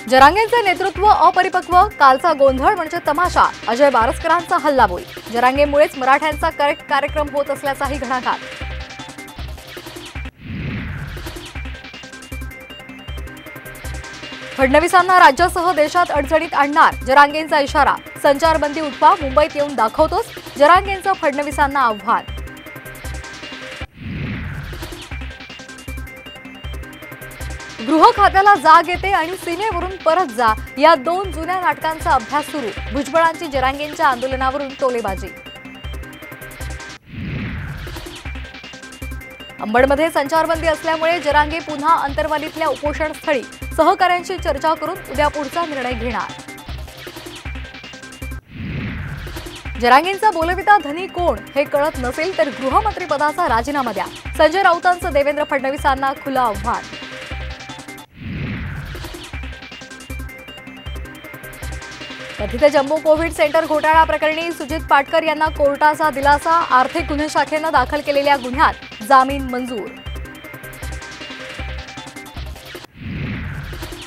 जरांगेंचे नेतृत्व अपरिपक्व, कालचा गोंधळ म्हणजे तमाशा, अजय बारसकरांचा हल्लाबोल, जरांगेमुळेच मराठ्यांचा करेक्ट कार्यक्रम होत असल्याचाही घणाघात. फडणवीसांना राज्यासह देशात अडचणीत आणणार, जरांगेंचा इशारा, संचारबंदी उठवा, मुंबईत येऊन दाखवतोच, जरांगेंचं फडणवीसांना आव्हान. गृह खात्याला जाग येते आणि सीमेवरून परत जा, या दोन जुन्या नाटकांचा अभ्यास सुरू, भुजबळांची जरांगेंच्या आंदोलनावरून टोलेबाजी. अंबडमध्ये संचारबंदी असल्यामुळे जरांगे पुन्हा अंतरवालीतल्या उपोषणस्थळी, सहकाऱ्यांशी चर्चा करून उद्या पुढचा निर्णय घेणार. जरांगेंचा बोलविता धनी कोण हे कळत नसेल तर गृहमंत्रीपदाचा राजीनामा द्या, संजय राऊतांचं देवेंद्र फडणवीसांना खुलं आव्हान. कथित जम्बो कोविड सेंटर घोटाळा प्रकरणी सुजित पाटकर यांना कोर्टाचा दिलासा, आर्थिक गुन्हे शाखेनं दाखल केलेल्या गुन्ह्यात जामीन मंजूर.